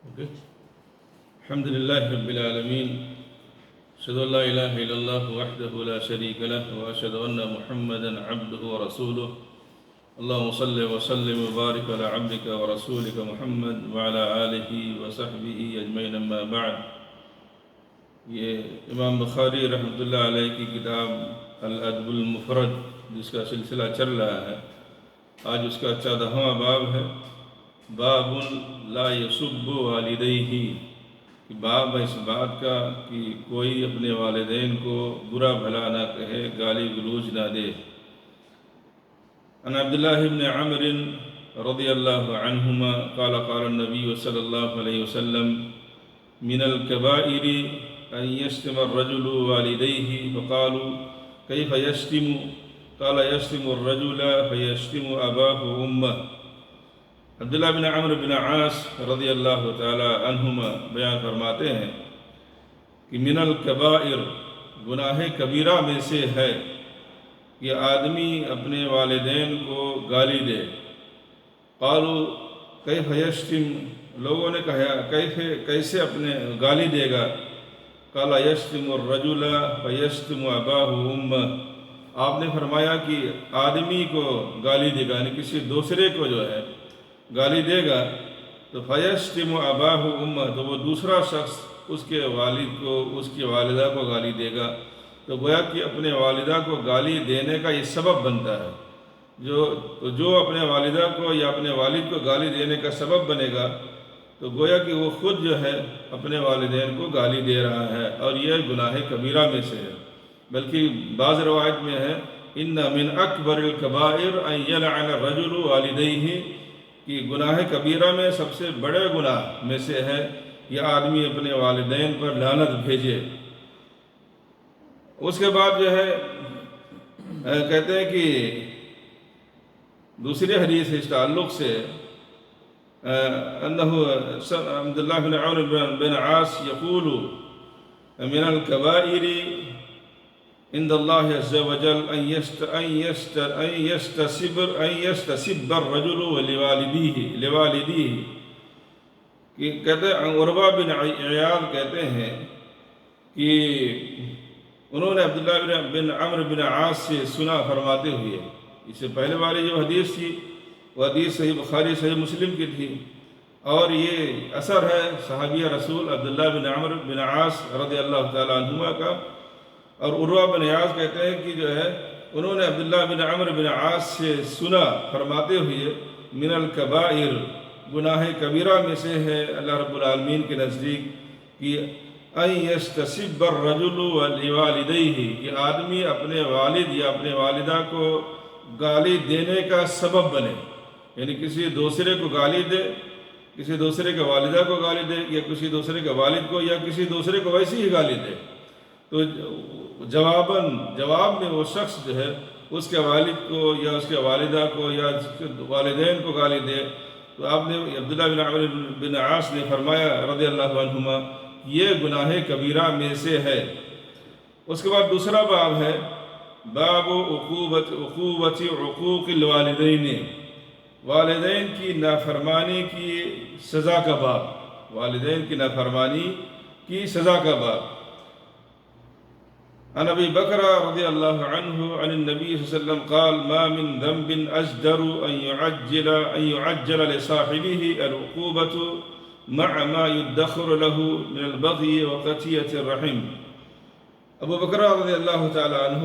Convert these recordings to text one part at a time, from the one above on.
Okay. الحمد لله رب العالمين، أشهد أن لا إله إلا الله وحده لا شريك له وأشهد أن محمدا عبده ورسوله. اللهم صل وسلم وبارك على عبدك ورسولك محمد وعلى آله وصحبه أجمعين، أما بعد. یہ امام بخاری رحمۃ اللہ علیہ کی کتاب الادب المفرد جس کا سلسلہ چل رہا ہے، آج اس کا 14واں باب ہے، باب لا یسب والدیہ، کہ باب ہے اس بات کا کہ کوئی اپنے والدین کو برا بھلا نہ کہے، گالی گلوچ نہ دے۔ عن عبداللہ بن عمرو رضی اللہ عنہما قال قال النبی صلی اللہ علیہ وسلم من الكبائر ان يشتم الرجل والديه، فقالوا كيف يشتم؟ قال يشتم الرجل فيشتم اباه وامه۔ عبداللہ بن عمرو بن عاص رضی اللہ تعالی عنہما بیان فرماتے ہیں کہ من الکبائر، گناہ کبیرہ میں سے ہے کہ آدمی اپنے والدین کو گالی دے۔ قالوا کیف یشتم، لوگوں نے کہا کیسے اپنے گالی دے گا؟ قال یشتم الرجل فیشتم اباہ وامہ، آپ نے فرمایا کہ آدمی کو گالی دے گا، یعنی کسی دوسرے کو جو ہے گالی دے گا تو فیشتم اباہ وامہ، تو وہ دوسرا شخص اس کے والد کو، اس کی والدہ کو گالی دے گا۔ تو گویا کہ اپنے والدہ کو گالی دینے کا یہ سبب بنتا ہے، جو اپنے والدہ کو یا اپنے والد کو گالی دینے کا سبب بنے گا تو گویا کہ وہ خود جو ہے اپنے والدین کو گالی دے رہا ہے، اور یہ گناہ کبیرہ میں سے ہے۔ بلکہ بعض روایت میں ہے ان من اکبر الکبائر ان یلعن الرجل والدیہ، کہ گناہ کبیرہ میں سب سے بڑے گناہ میں سے ہے یہ آدمی اپنے والدین پر لعنت بھیجے۔ اس کے بعد جو ہے کہتے ہیں کہ دوسری حدیث اس تعلق سے انہ عبداللہ بن عمرو بن عاص یقول من الکبائر عند اللہ عز وجل ان یستسب الرجل لوالدیہ، کہ کہتے ہیں عروہ بن عیاض کہتے ہیں کہ انہوں نے عبداللہ بن عمرو بن عاص سے سنا فرماتے ہوئے، اس سے پہلے والی جو حدیث تھی وہ حدیث صحیح بخاری صحیح مسلم کی تھی، اور یہ اثر ہے صحابی رسول عبداللہ بن عمرو بن عاص رضی اللہ تعالی عنہما کا۔ اور عروہ بن عیاض کہتے ہیں کہ جو ہے انہوں نے عبداللہ بن عمرو بن عاص سے سنا فرماتے ہوئے من الکبائر، گناہ کبیرہ میں سے ہے اللہ رب العالمین کے نزدیک کہ ان یستسب الرجل لوالدیہ، کہ آدمی اپنے والد یا اپنے والدہ کو گالی دینے کا سبب بنے، یعنی کسی دوسرے کو گالی دے، کسی دوسرے کے والدہ کو گالی دے، یا کسی دوسرے کے والد کو، یا کسی دوسرے کو ویسی ہی گالی دے، تو جواب میں وہ شخص جو ہے اس کے والد کو یا اس کے والدہ کو یا اس کے والدین کو گالی دے، تو آپ نے عبداللہ بن عمرو بن عاص نے فرمایا رضی اللہ عنہما یہ گناہ کبیرہ میں سے ہے۔ اس کے بعد دوسرا باب ہے باب عقوبت عقوق الوالدین، والدین کی نافرمانی کی سزا کا باب، والدین کی نافرمانی کی سزا کا باب۔ عن ابی بکر رضی اللہ عنہ عن النبی صلی اللہ علیہ وسلم قال ما من ذنب اجدر ان يعجل لصاحبه العقوبة مع ما يدخر له من البغي وقطيعة الرحم۔ ابو بکر رضی اللہ تعالی عنہ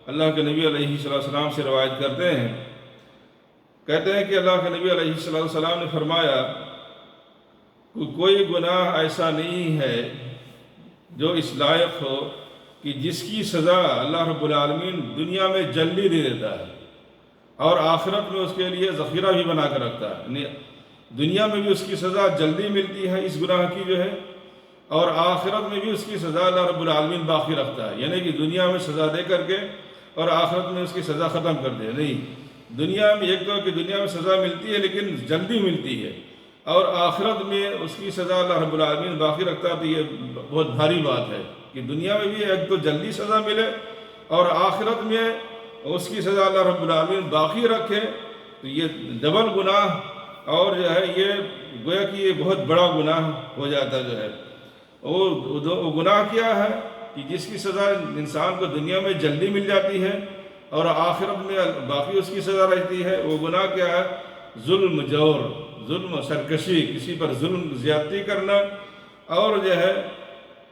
اللہ کے نبی علیہ السلام سے روایت کرتے ہیں، کہتے ہیں کہ اللہ کے نبی علیہ السلام نے فرمایا کوئی گناہ ایسا نہیں ہے جو اس لائق ہو کہ جس کی سزا اللہ رب العالمین دنیا میں جلدی دے دیتا ہے اور آخرت میں اس کے لیے ذخیرہ بھی بنا کر رکھتا ہے، یعنی دنیا میں بھی اس کی سزا جلدی ملتی ہے اس گناہ کی جو ہے، اور آخرت میں بھی اس کی سزا اللہ رب العالمین باقی رکھتا ہے، یعنی کہ دنیا میں سزا دے کر کے اور آخرت میں اس کی سزا ختم کر دے۔ نہیں، دنیا میں ایک تو کہ دنیا میں سزا ملتی ہے لیکن جلدی ملتی ہے، اور آخرت میں اس کی سزا اللہ رب العالمین باقی رکھتا ہے، تو یہ بہت بھاری بات ہے کہ دنیا میں بھی ایک تو جلدی سزا ملے اور آخرت میں اس کی سزا اللہ رب العالمین باقی رکھے، تو یہ ڈبل گناہ اور جو ہے یہ گویا کہ یہ بہت بڑا گناہ ہو جاتا جو ہے۔ وہ گناہ کیا ہے کہ جس کی سزا انسان کو دنیا میں جلدی مل جاتی ہے اور آخرت میں باقی اس کی سزا رہتی ہے۔ وہ گناہ کیا ہے؟ ظلم، جور، ظلم، سرکشی، کسی پر ظلم زیادتی کرنا، اور جو ہے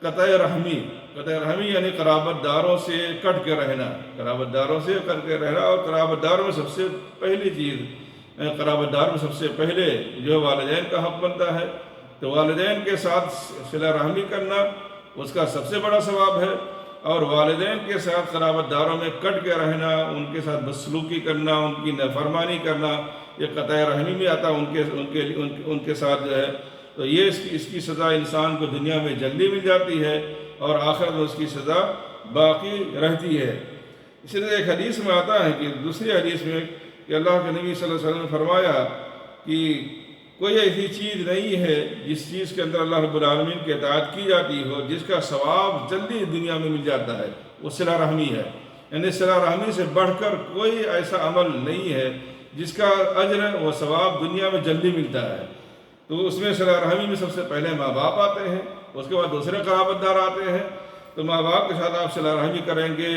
قطع رحمی۔ قطع رحمی یعنی قرابت داروں سے کٹ کے رہنا، قرابت داروں سے کٹ کے رہنا۔ اور قرابت داروں میں سب سے پہلی چیز، قرابت دار میں سب سے پہلے جو والدین کا حق بنتا ہے، تو والدین کے ساتھ صلہ رحمی کرنا اس کا سب سے بڑا ثواب ہے۔ اور والدین کے ساتھ قرابت داروں میں کٹ کے رہنا، ان کے ساتھ بدسلوکی کرنا، ان کی نافرمانی کرنا، یہ قطع رحمی میں آتا ان کے ساتھ جو ہے۔ تو یہ اس کی سزا انسان کو دنیا میں جلدی مل جاتی ہے اور آخرت میں اس کی سزا باقی رہتی ہے۔ اسی طرح ایک حدیث میں آتا ہے کہ دوسری حدیث میں کہ اللہ کے نبی صلی اللہ علیہ وسلم نے فرمایا کہ کوئی ایسی چیز نہیں ہے جس چیز کے اندر اللہ رب العالمین کی اطاعت کی جاتی ہو جس کا ثواب جلدی دنیا میں مل جاتا ہے، وہ صلہ رحمی ہے۔ یعنی صلہ رحمی سے بڑھ کر کوئی ایسا عمل نہیں ہے جس کا اجر و ثواب دنیا میں جلدی ملتا ہے۔ تو اس میں صلہ رحمی میں سب سے پہلے ماں باپ آتے ہیں، اس کے بعد دوسرے قرابت دار آتے ہیں۔ تو ماں باپ کے ساتھ آپ صلہ رحمی کریں گے،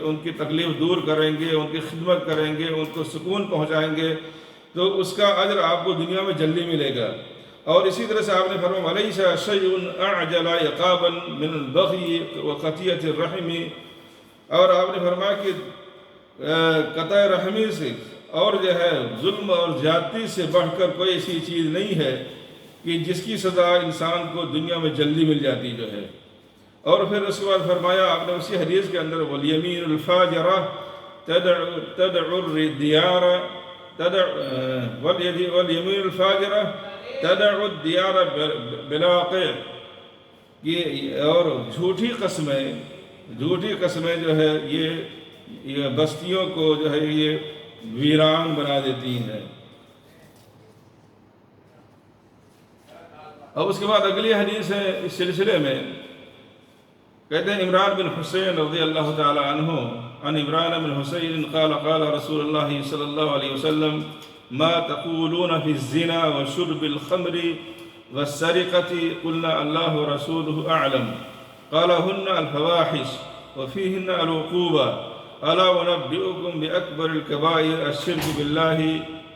ان کی تکلیف دور کریں گے، ان کی خدمت کریں گے، ان کو سکون پہنچائیں گے، تو اس کا اجر آپ کو دنیا میں جلدی ملے گا۔ اور اسی طرح سے آپ نے فرمایا وَلَيْسَ شَيْءٌ أَعْجَلَ عِقَابًا مِنَ الْبَغْيِ وَقَطِيعَةِ الرَّحِمِ۔ اور آپ نے فرمایا کہ قطع رحمی سے اور جو ہے ظلم اور زیادتی سے بڑھ کر کوئی ایسی چیز نہیں ہے کہ جس کی سزا انسان کو دنیا میں جلدی مل جاتی جو ہے۔ اور پھر اس کے بعد فرمایا آپ نے اسی حدیث کے اندر وَالْيَمِينُ الْفَاجِرَةُ تَدْعُ الدِّيَارَ وَالْيَمِينُ الْفَاجِرَةُ تَدْعُ الدِّيَارَ بِلَا قَيْءٍ، کہ اور جھوٹی قسمیں جو ہے یہ بستیوں کو جو ہے یہ ویران بنا دیتی ہیں۔ اور اس کے بعد اگلی حدیث ہے اس سلسلے میں، کہتے ہیں عمران بن حسین رضی اللہ تعالی عنہ عن عمران بن حسین قال قال رسول اللہ صلی اللہ علیہ وسلم ما تقولون فی الزنا وشرب الخمر والسرقة قلنا اللہ ورسوله اعلم قال هن الفواحش وفيهن العقوبة الا ونبئكم بأكبر الكبائر الشرك بالله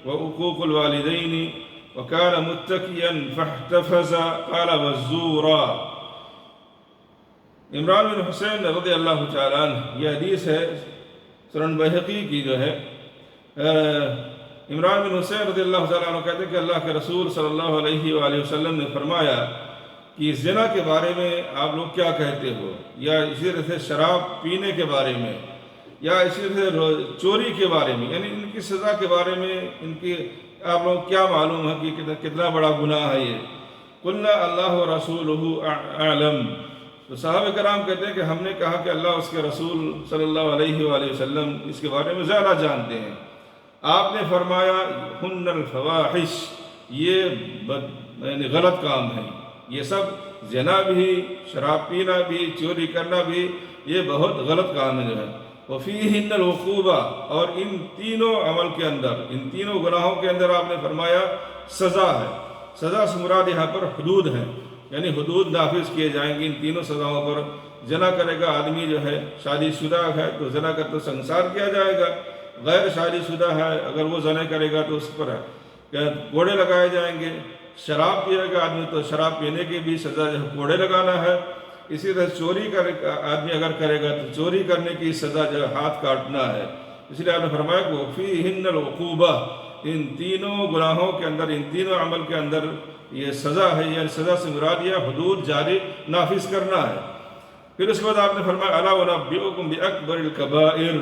وعقوق الوالدين وكان متكئا فاحتفظ قال والزورا۔ عمران بن حسین رضی اللہ تعالیٰ عنہ، یہ حدیث ہے سنن بہقی کی جو ہے۔ عمران بن حسین رضی اللہ تعالیٰ عنہ کہتے ہیں کہ اللہ کے رسول صلی اللہ علیہ وآلہ وسلم نے فرمایا کہ زنا کے بارے میں آپ لوگ کیا کہتے ہو، یا اسی طرح سے شراب پینے کے بارے میں، یا اسی طرح سے چوری کے بارے میں، یعنی ان کی سزا کے بارے میں ان کی آپ لوگ کیا معلوم ہے کہ کتنا بڑا گناہ ہے یہ۔ قلنا اللہ ورسولہ اعلم، تو صحابہ کرام کہتے ہیں کہ ہم نے کہا کہ اللہ اس کے رسول صلی اللہ علیہ وآلہ وسلم اس کے بارے میں زیادہ جانتے ہیں۔ آپ نے فرمایا ہن الفواحش، یہ یعنی غلط کام ہے، یہ سب زنا بھی، شراب پینا بھی، چوری کرنا بھی، یہ بہت غلط کام ہے جو ہے۔ وفیہن العقوبہ، اور ان تینوں عمل کے اندر، ان تینوں گناہوں کے اندر آپ نے فرمایا سزا ہے۔ سزا سے مراد یہاں پر حدود ہے، یعنی حدود نافذ کیے جائیں گے ان تینوں سزاؤں پر۔ زنا کرے گا آدمی جو ہے شادی شدہ ہے تو زنا کا تو سنسار کیا جائے گا، غیر شادی شدہ ہے اگر وہ زنا کرے گا تو اس پر کوڑے لگائے جائیں گے، شراب پیے گا آدمی تو شراب پینے کی بھی سزا جو ہے کوڑے لگانا ہے۔ اسی طرح چوری آدمی اگر کرے گا تو چوری کرنے کی سزا جو ہے ہاتھ کاٹنا ہے۔ اس لیے آپ نے فرمایا کہ وفیہن العقوبہ، ان تینوں گناہوں کے اندر، ان تینوں عمل کے اندر یہ سزا ہے، یہ سزا سے مراد یہ حدود جاری نافذ کرنا ہے۔ پھر اس کے بعد آپ نے فرمایا الا ونبئکم باکبر الکبائر،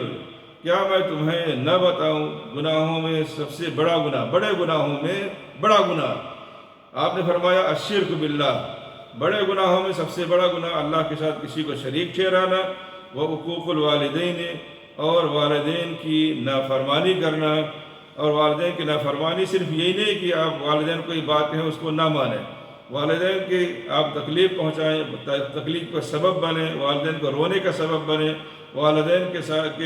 کیا میں تمہیں نہ بتاؤں گناہوں میں سب سے بڑا گناہ، بڑے گناہوں میں بڑا گناہ۔ آپ نے فرمایا الشرک باللہ، بڑے گناہوں میں سب سے بڑا گناہ اللہ کے ساتھ کسی کو شریک ٹھہرانا، وعقوق الوالدین، اور والدین کی نافرمانی کرنا۔ اور والدین کی نافرمانی صرف یہی نہیں کہ آپ والدین کوئی بات کہیں اس کو نہ مانیں، والدین کی آپ تکلیف پہنچائیں، تکلیف کا سبب بنیں، والدین کو رونے کا سبب بنیں، والدین کے ساتھ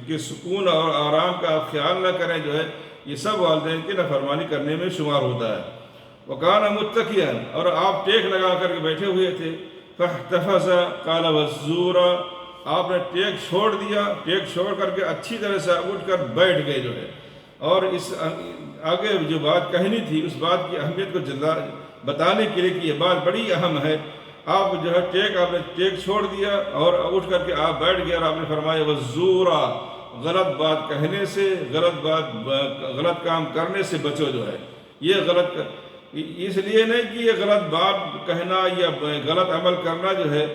کے سکون اور آرام کا آپ خیال نہ کریں جو ہے، یہ سب والدین کی نافرمانی کرنے میں شمار ہوتا ہے۔ وَكَانَ مُتَّكِئًا، اور آپ ٹیک لگا کر کے بیٹھے ہوئے تھے۔ فَاحْتَفَظَ قَالَ وَالزُّورَ، آپ نے ٹیک چھوڑ دیا، ٹیک چھوڑ کر کے اچھی طرح سے اٹھ کر بیٹھ گئے جو ہے، اور اس آگے جو بات کہنی تھی اس بات کی اہمیت کو بتانے کے لیے کہ یہ بات بڑی اہم ہے۔ آپ جو ہے آپ نے ٹیک چھوڑ دیا اور اٹھ کر کے آپ بیٹھ گئے، اور آپ نے فرمایا وَالزُّورَ، غلط بات کہنے سے، غلط کام کرنے سے بچو جو ہے۔ یہ اس لیے نہیں کہ یہ غلط بات کہنا یا غلط عمل کرنا جو ہے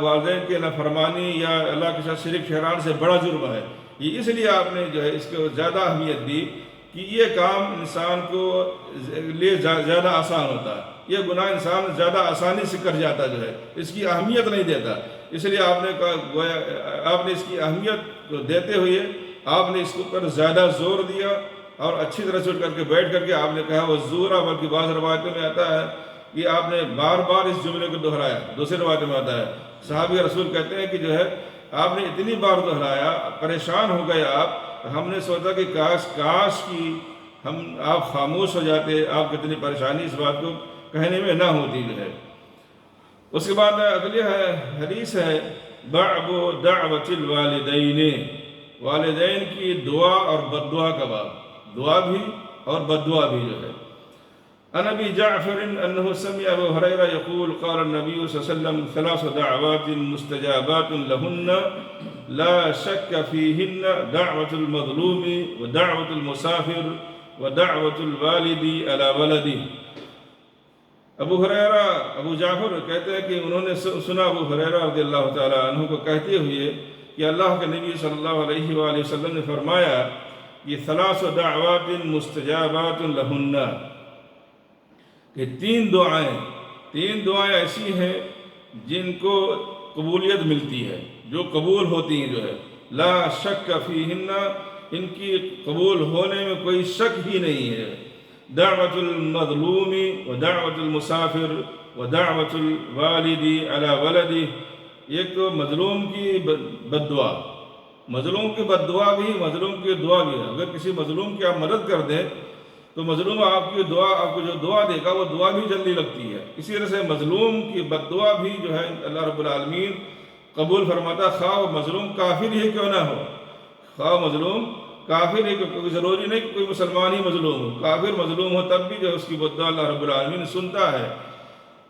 والدین کے نافرمانی یا اللہ کے ساتھ شریک ٹھہرانے سے بڑا جرم ہے۔ یہ اس لیے آپ نے جو ہے اس کو زیادہ اہمیت دی کہ یہ کام انسان کو لیے زیادہ آسان ہوتا ہے، یہ گناہ انسان زیادہ آسانی سے کر جاتا جو ہے، اس کی اہمیت نہیں دیتا۔ اس لیے آپ نے اس کی اہمیت کو دیتے ہوئے آپ نے اس پر زیادہ زور دیا، اور اچھی طرح سے اٹھ کر کے بیٹھ کر کے آپ نے کہا وَالزُّورَ، بلکہ بعض روایتوں میں آتا ہے کہ آپ نے بار بار اس جملے کو دہرایا۔ دوسری روایتوں میں آتا ہے صحابی رسول کہتے ہیں کہ جو ہے آپ نے اتنی بار دہرایا، پریشان ہو گئے آپ، ہم نے سوچا کہ کاش کی آپ خاموش ہو جاتے، آپ کتنی پریشانی اس بات کو کہنے میں نہ ہوتی جو ہے۔ اس کے بعد اگلی حدیث ہے باب دعوت الوالدین، والدین کی دعا اور بد دعا کا باب، دعا بھی اور بد دعا بھی جو ہے۔ عن ابی جعفر انه سمع ابو هريرة يقول قال النبي صلى الله عليه وسلم 3 دعوات مستجابات لهن لا شك فيهن دعوة المظلوم ودعوة المسافر ودعوة الوالد على ولده۔ ابو ہریرہ، ابو جعفر کہتے ہیں کہ انہوں نے سنا ابو ہریرہ رضی اللہ تعالیٰ عنہ کو کہتے ہوئے کہ اللہ کے نبی صلی اللہ علیہ وآلہ وسلم نے فرمایا کہ 3 دعوات مستجابات لہن، کہ 3 دعائیں ایسی ہیں جن کو قبولیت ملتی ہے، جو قبول ہوتی ہیں جو ہے، لا شک فیہن، ان کی قبول ہونے میں کوئی شک ہی نہیں ہے۔ دعوت المظلوم ودعوت المسافر ودعوت الوالد علی ولدہ، ایک تو مظلوم کی بد دعا، مظلوم کی بد دعا بھی، مظلوم کی دعا بھی ہے۔ اگر کسی مظلوم کی آپ مدد کر دیں تو مظلوم آپ کی دعا، آپ کو جو دعا دے گا وہ دعا بھی جلدی لگتی ہے۔ اسی طرح سے مظلوم کی بد دعا بھی جو ہے اللہ رب العالمین قبول فرماتا، خواہ وہ مظلوم کافر ہی کیوں نہ ہو، خواہ مظلوم کافر ہی، کوئی ضروری نہیں کہ کوئی مسلمان ہی مظلوم ہو، کافر مظلوم ہو تب بھی جو اس کی بد دعا اللہ رب العالمین سنتا ہے۔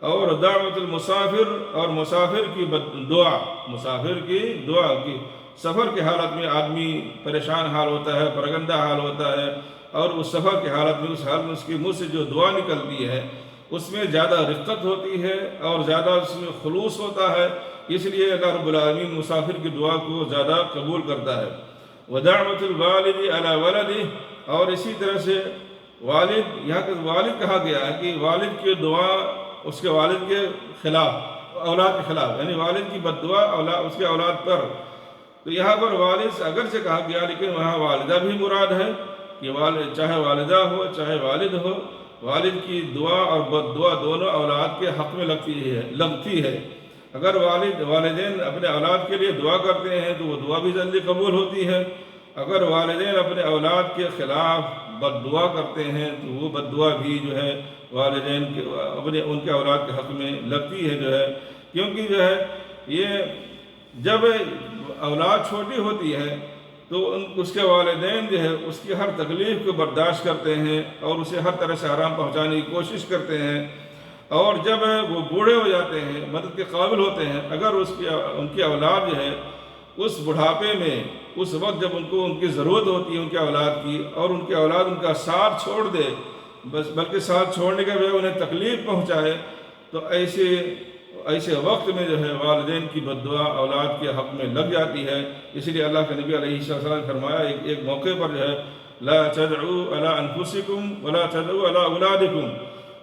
اور دعوت المسافر، اور مسافر کی دعا، مسافر کی دعا کی سفر کے حالت میں آدمی پریشان حال ہوتا ہے، پرگندہ حال ہوتا ہے، اور اس سفر کے حالت میں، اس حال میں اس کے منہ سے جو دعا نکلتی ہے اس میں زیادہ رقت ہوتی ہے اور زیادہ اس میں خلوص ہوتا ہے، اس لیے اللہ رب العالمین مسافر کی دعا کو زیادہ قبول کرتا ہے۔ ودعوت الوالد علی ولدہ، اور اسی طرح سے والد، یہاں کہ والد کہا گیا ہے کہ والد کی دعا اس کے والد کے خلاف، اولاد کے خلاف، یعنی والد کی بد دعا اس کے اولاد پر، تو یہاں پر والد سے اگرچہ کہا گیا لیکن وہاں والدہ بھی مراد ہے کہ چاہے والدہ ہو چاہے والد ہو، والد کی دعا اور بد دعا دونوں اولاد کے حق میں لگتی ہے۔ اگر والدین اپنے اولاد کے لیے دعا کرتے ہیں تو وہ دعا بھی جلدی قبول ہوتی ہے، اگر والدین اپنے اولاد کے خلاف بد دعا کرتے ہیں تو وہ بد دعا بھی جو ہے والدین کے ان کے اولاد کے حق میں لگتی ہے جو ہے، کیونکہ جو ہے یہ جب اولاد چھوٹی ہوتی ہے تو اس کے والدین جو ہے اس کی ہر تکلیف کو برداشت کرتے ہیں اور اسے ہر طرح سے آرام پہنچانے کی کوشش کرتے ہیں، اور جب وہ بوڑھے ہو جاتے ہیں، مدد کے قابل ہوتے ہیں، اگر ان کی اولاد جو ہے اس بڑھاپے میں، اس وقت جب ان کی ضرورت ہوتی ہے ان کے اولاد کی، اور ان کے اولاد ان کا ساتھ چھوڑ دے، بلکہ ساتھ چھوڑنے کے بجائے انہیں تکلیف پہنچائے، تو ایسے وقت میں جو ہے والدین کی بد دعا اولاد کے حق میں لگ جاتی ہے۔ اس لیے اللہ کے نبی علیہ السلام نے فرمایا ایک موقع پر جو ہے لا تدعوا علی انفسکم ولا تدعوا علی اولادکم،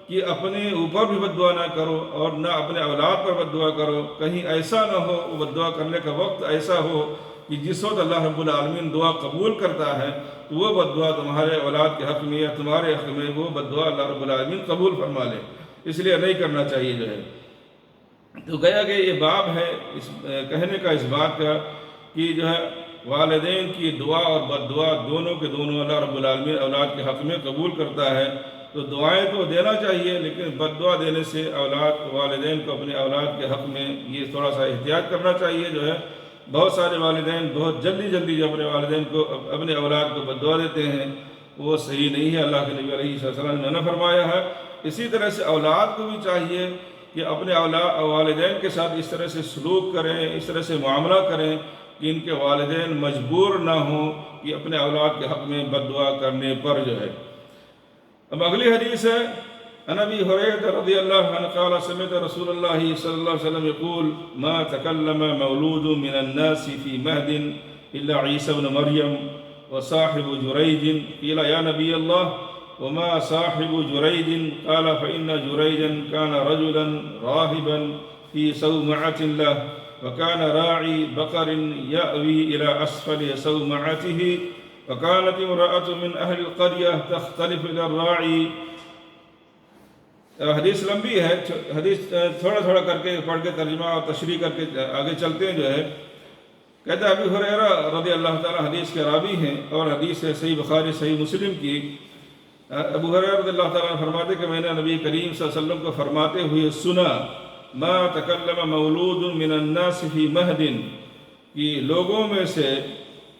کہ اپنے اوپر بھی بد دعا نہ کرو اور نہ اپنے اولاد پر بد دعا کرو، کہیں ایسا نہ ہو وہ بد دعا کرنے کا وقت ایسا ہو کہ جس وقت اللہ رب العالمین دعا قبول کرتا ہے تو وہ بد دعا تمہارے اولاد کے حق میں یا تمہارے حق میں وہ بد دعا اللہ رب العالمین قبول فرما لے، اس لیے نہیں کرنا چاہیے جو ہے۔ تو گیا کہ یہ باب ہے اس کہنے کا، اس بات کا کہ جو ہے والدین کی دعا اور بد دعا دونوں کے دونوں اللہ رب العالمین اولاد کے حق میں قبول کرتا ہے۔ تو دعائیں تو دینا چاہیے، لیکن بد دعا دینے سے والدین کو اپنے اولاد کے حق میں یہ تھوڑا سا احتیاط کرنا چاہیے جو ہے۔ بہت سارے والدین بہت جلدی جو اپنے والدین کو اپنے اولاد کو بد دعا دیتے ہیں، وہ صحیح نہیں ہے، اللہ کے نبی علیہ السلام نے منع فرمایا ہے۔ اسی طرح سے اولاد کو بھی چاہیے کہ اپنے والدین کے ساتھ اس طرح سے سلوک کریں، اس طرح سے معاملہ کریں کہ ان کے والدین مجبور نہ ہوں کہ اپنے اولاد کے حق میں بد دعا کرنے پر جو ہے۔ اب اگلی حدیث ہے، عن ابی ہریرہ رضی اللہ عنہ قال سمعت رسول اللہ صلی اللہ علیہ وسلم يقول ما تكلم مولود من الناس في مهد الا عيسى بن مريم وصاحب جريج قيل يا نبي الله وما صاحب جريج قال فإن جريجا كان رجلا راهبا في صومعة له وكان راعي بقر يأوي إلى أسفل صومعته وكانت امرأة من أهل القرية تختلف إلى الراعي۔ حدیث لمبی ہے، حدیث تھوڑا کر کے پڑھ کے ترجمہ اور تشریح کر کے آگے چلتے ہیں جو ہے۔ کہتا ہے ابی ہریرہ رضی اللہ تعالیٰ حدیث کے راوی ہیں، اور حدیث ہے صحیح بخاری صحیح مسلم کی۔ ابو ہریرہ رضی اللہ تعالیٰ فرماتے کہ میں نے نبی کریم صلی اللہ علیہ وسلم کو فرماتے ہوئے سنا، ما تکلم مولود من الناس فی مہد، کہ لوگوں میں سے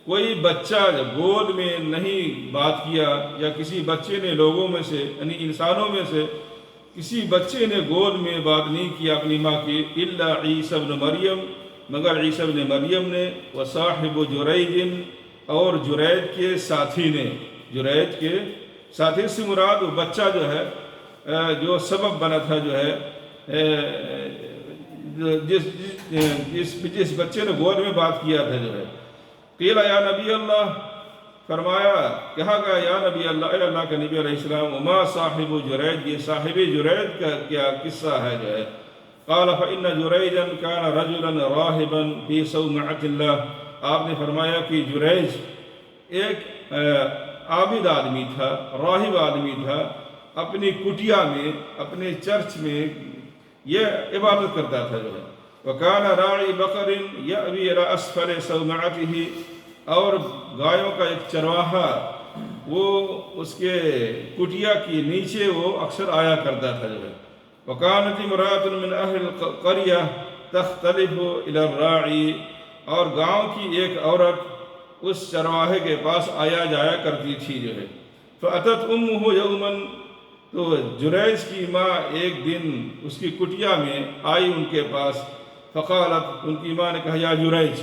کوئی بچہ گود میں نہیں بات کیا، یا کسی بچے نے لوگوں میں سے یعنی انسانوں میں سے کسی بچے نے گود میں بات نہیں کیا اپنی ماں کی، الا عیسیٰ ابن مریم، مگر عیسیٰ ابن مریم نے، وصاحب جریج، اور جریج کے ساتھی نے۔ جریج کے ساتھی سے مراد وہ بچہ جو ہے جو سبب بنا تھا جو ہے، جس بچے نے گود میں بات کیا تھا جو ہے۔ قیل یا نبی اللہ، فرمایا کہا گیا یا نبی اللہ، اے اللہ کے نبی علیہ السلام، وما صاحب جریج، یہ صاحب جریج کا کیا قصہ ہے جو ہے۔ قال فإن جریجا كان رجلا راہبا في صومعة اللہ، آپ نے فرمایا کہ جریج ایک عابد آدمی تھا، راہب آدمی تھا، اپنی کٹیا میں، اپنے چرچ میں یہ عبادت کرتا تھا جو ہے۔ وكان راعي بقر يأوي إلى أسفل صومعته، اور گایوں کا ایک چرواہا وہ اس کے کٹیا کی نیچے وہ اکثر آیا کرتا تھا جو ہے۔ وكانت امرأة من أهل القرية تختلف إلى الراعي، اور گاؤں کی ایک عورت اس چرواہے کے پاس آیا جایا کرتی تھی جو ہے۔ فأتت أمه يوما، تو جریج کی ماں ایک دن اس کی کٹیا میں آئی ان کے پاس۔ فقالت، ان کی ماں نے کہا یا جریج،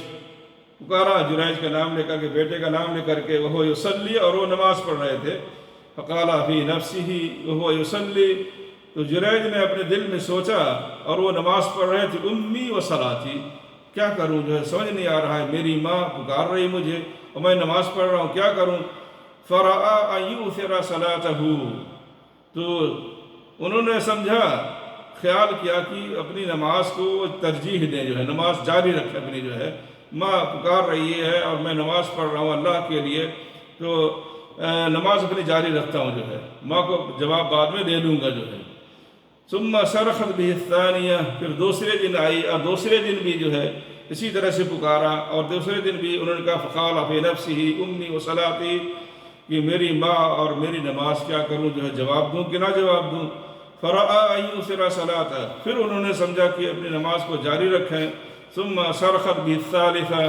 پکارا جریج کا نام لے کر کے، بیٹے کا نام لے کر کے، وہ یصلی، اور وہ نماز پڑھ رہے تھے۔ فقال فی نفسہ وهو یصلی، تو جریج نے اپنے دل میں سوچا، اور وہ نماز پڑھ رہے تھے، امی و صلاتی، کیا کروں جو ہے سمجھ نہیں آ رہا ہے، میری ماں پکار رہی مجھے اور میں نماز پڑھ رہا ہوں، کیا کروں؟ فرآ ان یؤثر صلاتہ، تو انہوں نے سمجھا، خیال کیا کہ اپنی نماز کو ترجیح دیں جو ہے، نماز جاری رکھیں اپنی جو ہے، ماں پکار رہی ہے اور میں نماز پڑھ رہا ہوں اللہ کے لیے، تو نماز اپنی جاری رکھتا ہوں جو ہے، ماں کو جواب بعد میں دے دوں گا جو ہے۔ ثم صرخت به الثانیہ، پھر دوسرے دن آئی، اور دوسرے دن بھی جو ہے اسی طرح سے پکارا، اور دوسرے دن بھی انہوں نے کہا فقال فی نفسہ امی و صلاتی، کہ میری ماں اور میری نماز کیا کروں جو ہے، جواب دوں کہ نہ جواب دوں؟ فرآ ان یؤثر صلاتہ، پھر انہوں نے سمجھا کہ اپنی نماز کو جاری رکھیں۔ ثم صرخت بالثالثہ،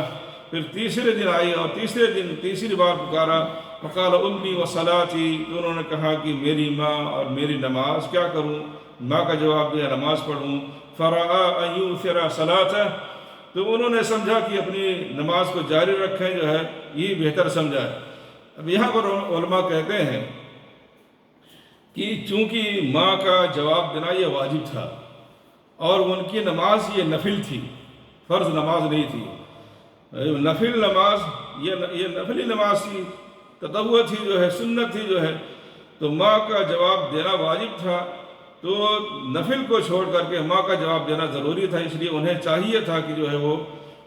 پھر تیسرے دن آئی اور تیسرے دن تیسری بار پکارا، فقال امی و صلاتی، تو انہوں نے کہا کہ میری ماں اور میری نماز کیا کروں، ماں کا جواب دیا نماز پڑھوں۔ فرآ ان یؤثر صلاتہ، تو انہوں نے سمجھا کہ اپنی نماز کو جاری رکھیں جو ہے، یہ بہتر سمجھا ہے۔ اب یہاں پر علماء کہتے ہیں کہ چونکہ ماں کا جواب دینا یہ واجب تھا، اور ان کی نماز یہ نفل تھی، فرض نماز نہیں تھی، نفل نماز، یہ نفلی نماز تھی، تطوع تھی جو ہے، سنت تھی جو ہے، تو ماں کا جواب دینا واجب تھا، تو نفل کو چھوڑ کر کے ماں کا جواب دینا ضروری تھا، اس لیے انہیں چاہیے تھا کہ جو ہے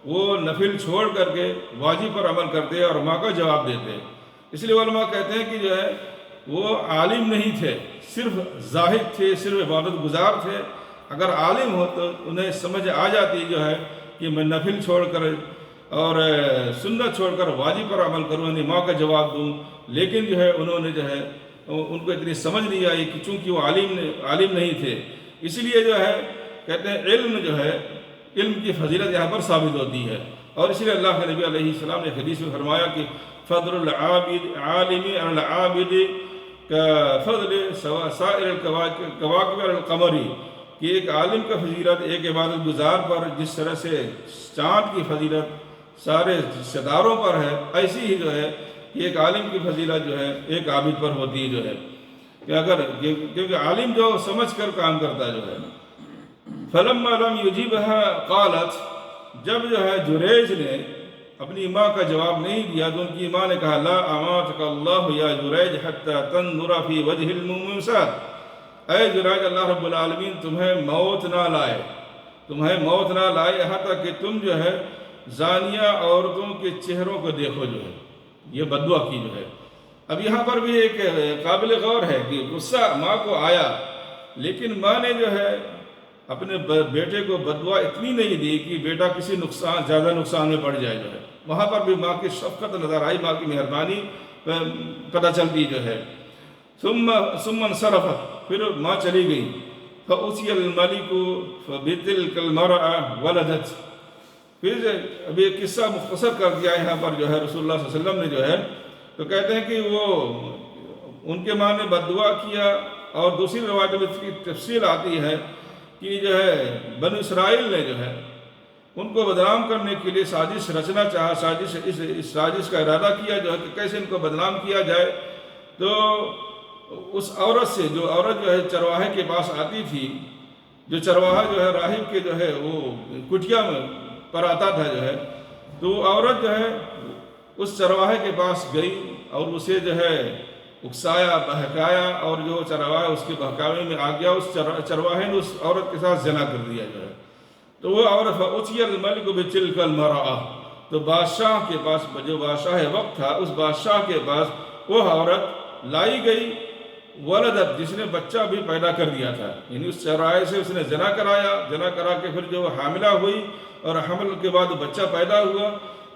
وہ نفل چھوڑ کر کے واجب پر عمل کرتے اور ماں کا جواب دیتے۔ اس لیے علماء کہتے ہیں کہ جو ہے وہ عالم نہیں تھے، صرف زاہد تھے، صرف عبادت گزار تھے۔ اگر عالم ہو تو انہیں سمجھ آ جاتی جو ہے کہ میں نفل چھوڑ کر اور سنت چھوڑ کر واجب پر عمل کروں، یعنی ماں کا جواب دوں. لیکن جو ہے انہوں نے جو ہے ان کو اتنی سمجھ نہیں آئی کہ چونکہ وہ عالم نہیں تھے، اسی لیے جو ہے کہتے ہیں علم جو ہے، علم کی فضیلت یہاں پر ثابت ہوتی ہے. اور اسی لیے اللہ کے نبی علیہ السلام نے حدیث میں فرمایا کہ فضل العابد عالم علی العابد کا فضل سائر الکواکب علی القمر، کہ ایک عالم کا فضیلت ایک عبادت گزار پر جس طرح سے چاند کی فضیلت سارے ستاروں پر ہے، ایسی ہی جو ہے کہ ایک عالم کی فضیلت جو ہے ایک عابد پر ہوتی ہے جو ہے کہ اگر کیونکہ عالم جو سمجھ کر کام کرتا جو ہے. فلما لم یجیبها قالت، جب جو ہے جریج نے اپنی ماں کا جواب نہیں دیا تو ان کی ماں نے کہا لا اماتک اللہ یا جریج حتی تنظر فی وجہ المومسات، اے جریج اللہ رب العالمین تمہیں موت نہ لائے یہاں تک کہ تم جو ہے زانیہ عورتوں کے چہروں کو دیکھو جو ہے. یہ بددعا کی جو ہے. اب یہاں پر بھی ایک قابل غور ہے کہ غصہ ماں کو آیا، لیکن ماں نے جو ہے اپنے بیٹے کو بددعا اتنی نہیں دی کہ بیٹا کسی زیادہ نقصان میں پڑ جائے جو ہے. وہاں پر بھی ماں کی شفقت نظر آئی، ماں کی مہربانی پتہ چلتی جو ہے. ثم انصرفت، پھر ماں چلی گئی. فأتی الملک فبتلک المرأة ولدت. پھر ابھی ایک قصہ مختصر کر دیا یہاں پر جو ہے رسول اللہ صلی اللہ علیہ وسلم نے جو ہے، تو کہتے ہیں کہ وہ ان کے ماں نے بددعا کیا. اور دوسری روایت میں اس کی تفصیل آتی ہے کہ جو ہے بنو اسرائیل نے جو ہے ان کو بدنام کرنے کے لیے سازش رچنا چاہا، اس سازش کا ارادہ کیا جو ہے کہ کیسے ان کو بدنام کیا جائے. تو اس عورت سے، جو عورت جو ہے چرواہے کے پاس آتی تھی، جو چرواہا جو ہے راہب کے جو ہے وہ کٹیا میں پر آتا تھا جو ہے، تو وہ عورت جو ہے اس چرواہے کے پاس گئی اور اسے جو ہے اکسایا، بہکایا، اور جو چرواہا اس کے بہکاوے میں آ گیا، اس چرواہے نے اس عورت کے ساتھ زنا کر دیا جو ہے. تو وہ عورت فأتی الملک بتلک المرأة، تو بادشاہ کے پاس، جو بادشاہ وقت تھا اس بادشاہ کے پاس وہ عورت لائی گئی. ولدت، جس نے بچہ بھی پیدا کر دیا تھا، یعنی اس چرواہے سے اس نے زنا کرا کے پھر جو حاملہ ہوئی اور حمل کے بعد بچہ پیدا ہوا،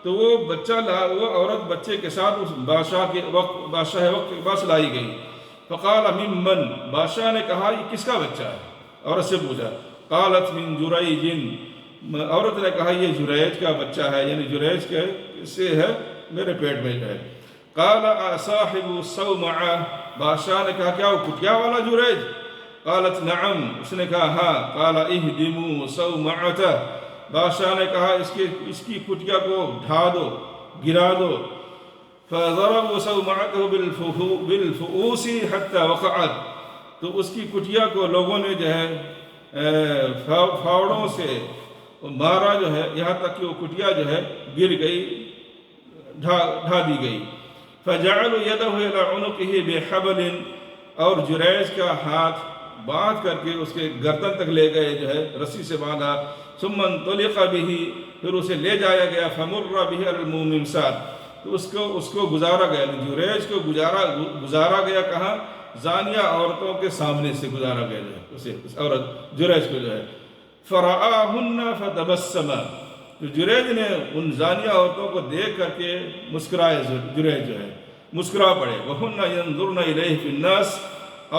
تو وہ عورت بچے کے ساتھ اس بادشاہ وقت کے پاس لائی گئی. فقال ممن، بادشاہ نے کہا یہ کس کا بچہ ہے؟ عورت سے پوچھا. قالت من جریج، عورت نے کہا یہ جریج کا بچہ ہے، یعنی جریج کے سے ہے میرے پیٹ میں جو ہے. قال اصاحب الصومعہ، بادشاہ نے کہا کیا وہ کٹیا والا جریج؟ قالت نعم، اس نے کہا ہاں. قال اہدموا صومعتہ، بادشاہ نے کہا اس کی کٹیا کو ڈھا دو، گرا دو. فضربوا صومعته بالفؤوس حتى وقعت، تو اس کی کٹیا کو لوگوں نے جو ہے پھاوڑوں سے مارا جو ہے، یہاں تک کہ وہ کٹیا جو ہے گر گئی، ڈھا دی گئی. فجعلوا يده الى عنقه بحبل، اور جریج کا ہاتھ باندھ کر کے اس کے گردن تک لے گئے جو ہے، رسی سے باندھا. ثم انطلق به، پھر اسے لے جایا گیا. فمر به على المومسات، تو اس کو گزارا گیا، جریج کو گزارا گیا کہاں؟ زانیہ عورتوں کے سامنے سے گزارا گیا جو ہے اس عورت جریج کو جو ہے. فرآہن فتبسم، تو جریج نے ان زانیہ عورتوں کو دیکھ کر کے مسکرائے، جریج جو ہے مسکرا پڑے. وہن ینظرن الیہ فی الناس،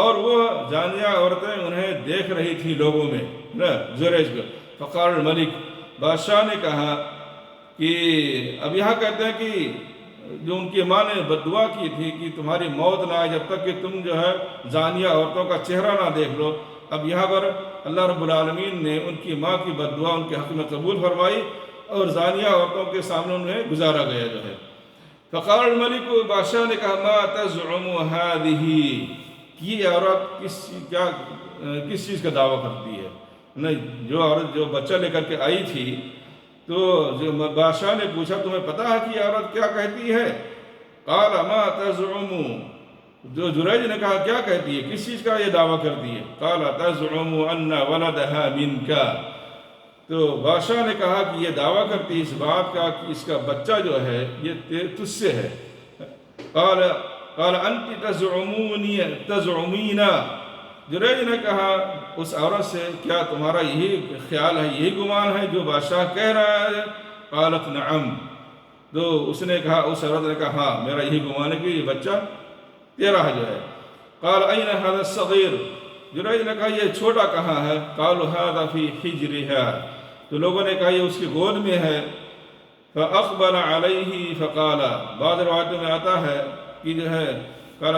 اور وہ زانیہ عورتیں انہیں دیکھ رہی تھی لوگوں میں جریج کو. فقال الملک، بادشاہ نے کہا کہ اب یہاں کہتے ہیں کہ جو ان کی ماں نے بددعا کی تھی کہ تمہاری موت نہ آئے جب تک کہ تم جو ہے زانیہ عورتوں کا چہرہ نہ دیکھ لو، اب یہاں پر اللہ رب العالمین نے ان کی ماں کی بددعا ان کے حق میں قبول فرمائی اور زانیہ عورتوں کے سامنے انہیں گزارا گیا جو ہے. فقال الملک، بادشاہ نے کہا ما تزعم هذه، یہ عورت کس چیز کا دعویٰ کرتی ہے؟ نہیں، جو عورت جو بچہ لے کر کے آئی تھی، تو جو بادشاہ نے پوچھا تمہیں پتہ ہے کہ یہ عورت کیا کہتی ہے؟ قال ما تزعم، جو جریج نے کہا کیا کہتی ہے، کس چیز کا یہ دعویٰ کرتی ہے؟ قال تزعم ان ولدها منك، تو بادشاہ نے کہا کہ یہ دعویٰ کرتی ہے اس بات کا کہ اس کا بچہ جو ہے یہ تجھ سے ہے. قال انت تزعمین، جریج نے کہا اس عورت سے کیا تمہارا یہی خیال ہے، یہی گمان ہے جو بادشاہ کہہ رہا ہے؟ قالت نعم، تو اس نے کہا، اس عورت نے کہا ہاں میرا یہی گمان ہے کہ یہ بچہ تیرا ہے جو ہے۔ قال این هذا الصغیر، جریج نے کہا یہ چھوٹا کہاں ہے؟ قالوا هذا فی حجرها، تو لوگوں نے کہا یہ اس کی گود میں ہے۔ فاقبل علیہ فقال، بعض روایتوں میں آتا ہے کہ جو ہے قال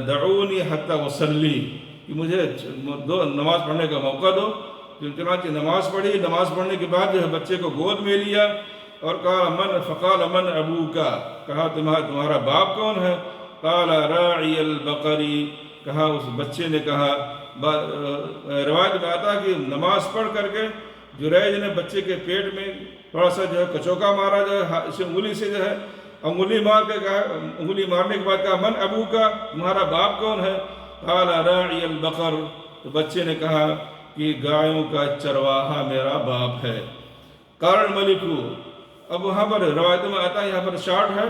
دعونی حتی وصلی، کہ مجھے نماز پڑھنے کا موقع دو۔ چنانچہ نماز پڑھی، نماز پڑھنے کے بعد جو ہے بچے کو گود میں لیا اور کہا فقال من ابوکا، کہا تمہارا باپ کون ہے؟ قال راعی البقری، کہا اس بچے نے کہا، روایت میں آتا ہے کہ نماز پڑھ کر کے جریج نے بچے کے پیٹ میں تھوڑا سا جو ہے کچوکا مارا، جو ہے اسے انگلی سے جو ہے انگلی مار کے کہا، انگلی مارنے کے بعد کہا من ابوکا، تمہارا باپ کون ہے؟ قال راعی البقر، تو بچے نے کہا کہ گایوں کا چرواہا میرا باپ ہے۔ قال الملک، اب وہاں پر روایتوں میں آتا ہے، یہاں پر شارٹ ہے،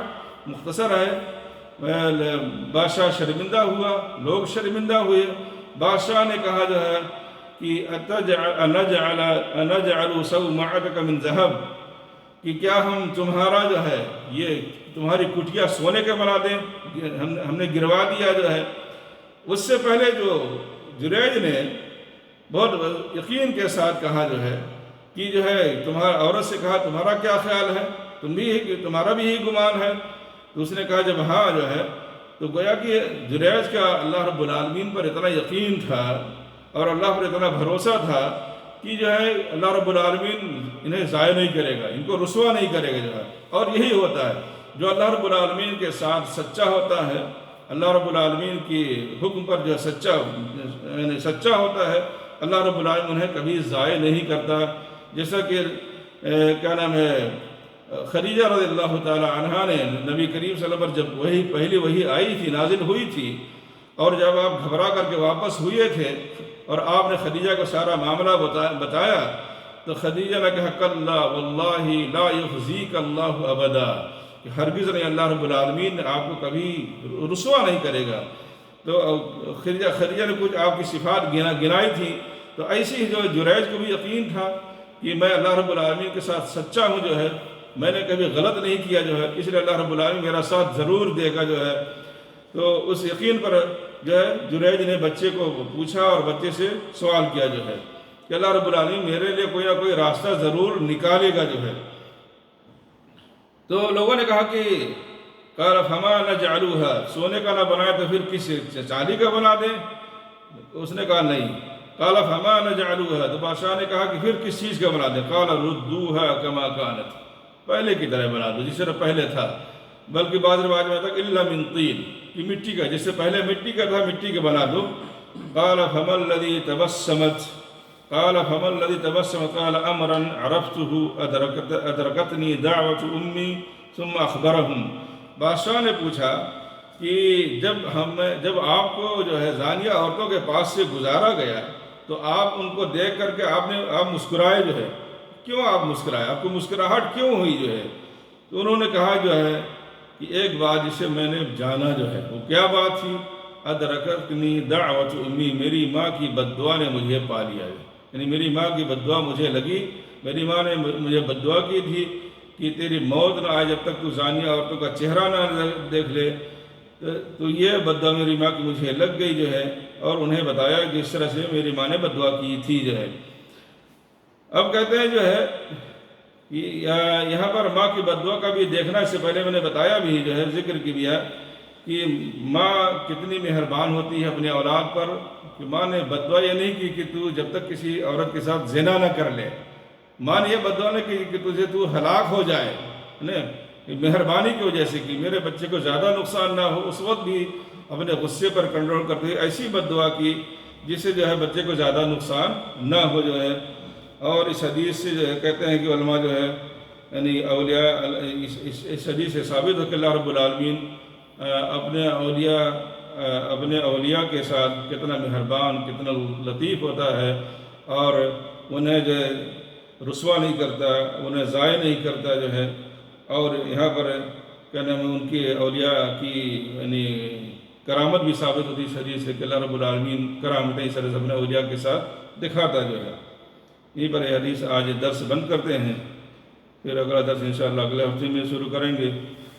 مختصر ہے، بادشاہ شرمندہ ہوا، لوگ شرمندہ ہوئے۔ بادشاہ نے کہا جو ہے کہ انجعل صومعتک من ذہب، کہ کیا ہم تمہارا جو ہے یہ تمہاری کٹیا سونے کے بنا دیں، ہم نے گروا دیا جو ہے۔ اس سے پہلے جو جریج نے بہت یقین کے ساتھ کہا جو ہے کہ جو ہے تمہارا، عورت سے کہا تمہارا کیا خیال ہے، تمہارا بھی یہی گمان ہے؟ تو اس نے کہا جب ہاں جو ہے، تو گویا کہ جریج کا اللہ رب العالمین پر اتنا یقین تھا اور اللہ پر اتنا بھروسہ تھا کہ جو ہے اللہ رب العالمین انہیں ضائع نہیں کرے گا، ان کو رسوا نہیں کرے گا جو ہے۔ اور یہی ہوتا ہے جو اللہ رب العالمین کے ساتھ سچا ہوتا ہے، اللہ رب العالمین کی حکم پر جو سچا ہوتا ہے، اللہ رب العالمین انہیں کبھی ضائع نہیں کرتا۔ جیسا کہ کیا نام ہے، خدیجہ رضی اللہ تعالی عنہا نے نبی کریم صلی اللہ علیہ وسلم پر جب پہلی وحی آئی تھی، نازل ہوئی تھی، اور جب آپ گھبرا کر کے واپس ہوئے تھے اور آپ نے خدیجہ کو سارا معاملہ بتایا، تو خدیجہ نے کہا کلا واللہ لا یخزیک اللہ ابدا، کہ ہرگز نہیں، اللہ رب العالمین آپ کو کبھی رسوا نہیں کرے گا۔ تو خدیجہ نے کچھ آپ کی صفات گنائی تھی، تو ایسی ہی جو جریج کو بھی یقین تھا کہ میں اللہ رب العالمین کے ساتھ سچا ہوں جو ہے، میں نے کبھی غلط نہیں کیا جو ہے، اس لیے اللہ رب العالمین میرا ساتھ ضرور دے گا جو ہے۔ تو اس یقین پر جو ہے جریج نے بچے کو پوچھا اور بچے سے سوال کیا جو ہے کہ اللہ رب العالمین میرے لیے کوئی نہ کوئی راستہ ضرور نکالے گا جو ہے۔ تو لوگوں نے کہا کہ قال فما نجعلها، سونے کا نہ بنائے تو پھر کس چاندی کا بنا دیں؟ اس نے کہا نہیں۔ قال فما نجعلها، تو بادشاہ نے کہا کہ پھر کس چیز کا بنا دیں؟ قال ردوها كما كانت، پہلے کی طرح بنا دو جس طرح پہلے تھا۔ بلکہ بعض روایت میں تک الا من طین، کہ مٹی کا، جس سے پہلے مٹی کا تھا مٹی کے بنا دو۔ قال فما الذي تبسمت، قال فما الذي تبسمت، قال امرا عرفته ادرکتنی دعوت امی ثم اخبرهم۔ بادشاہ نے پوچھا کہ جب آپ کو جو ہے زانیہ عورتوں کے پاس سے گزارا گیا تو آپ ان کو دیکھ کر کے آپ مسکرائے جو ہے، کیوں آپ مسکرائے، آپ کو مسکراہٹ کیوں ہوئی جو ہے؟ تو انہوں نے کہا جو ہے کہ ایک بات جسے میں نے جانا جو ہے، وہ کیا بات تھی؟ ادرکتنی دعوت امی، میری ماں کی بد دعا نے مجھے پا لیا ہے، یعنی میری ماں کی بد دعا مجھے لگی، میری ماں نے مجھے بد دعا کی تھی کہ تیری موت نہ آئے جب تک تو زانیہ عورتوں کا چہرہ نہ دیکھ لے۔ تو یہ بد دعا میری ماں کی مجھے لگ گئی جو ہے، اور انہیں بتایا کہ اس طرح سے میری ماں نے بد دعا کی تھی جو ہے۔ اب کہتے ہیں جو ہے یہاں پر ماں کی بد دعا کا بھی دیکھنا، اس سے پہلے میں نے بتایا بھی جو ہے، ذکر کی بھی ہے کہ ماں کتنی مہربان ہوتی ہے اپنے اولاد پر، کہ ماں نے بد دعا یہ نہیں کی کہ تو جب تک کسی عورت کے ساتھ زنا نہ کر لے، ماں نے یہ بد دعا نہیں کی کہ تجھے تو ہلاک ہو جائے، مہربانی کی وجہ سے کہ میرے بچے کو زیادہ نقصان نہ ہو، اس وقت بھی اپنے غصے پر کنٹرول کرتے ہوئے ایسی بد دعا کی جس سے جو ہے بچے کو زیادہ نقصان نہ ہو جو ہے۔ اور اس حدیث سے جو ہے کہتے ہیں کہ علماء جو ہے یعنی اولیاء، اس حدیث سے ثابت ہو کہ اللہ رب العالمین اپنے اولیاء کے ساتھ کتنا مہربان، کتنا لطیف ہوتا ہے، اور انہیں جو ہے رسوا نہیں کرتا، انہیں ضائع نہیں کرتا جو ہے۔ اور یہاں پر کہنا ہے ان کی اولیاء کی یعنی کرامت بھی ثابت ہوتی ہے اس حدیث سے کہ اللہ رب العالمین کرامتیں اس طرح سے اپنے اولیاء کے ساتھ دکھاتا جو ہے۔ یہیں پر یہ حدیث آج درس بند کرتے ہیں۔ پھر اگلا درس انشاءاللہ اگلے ہفتے میں شروع کریں گے۔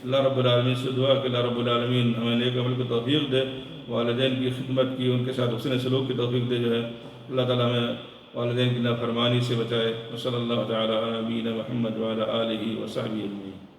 اللہ رب العالمین سے دعا کہ اللہ رب العالمین ہمیں نیک عمل کی توفیق دے، والدین کی خدمت کی، ان کے ساتھ حسن سلوک کی توفیق دے جو ہے، اللہ تعالیٰ ہمیں والدین کی نافرمانی سے بچائے۔ وصلی اللہ تعالیٰ علی نبینا محمد وعلی آلہ وصحبہ اجمعین۔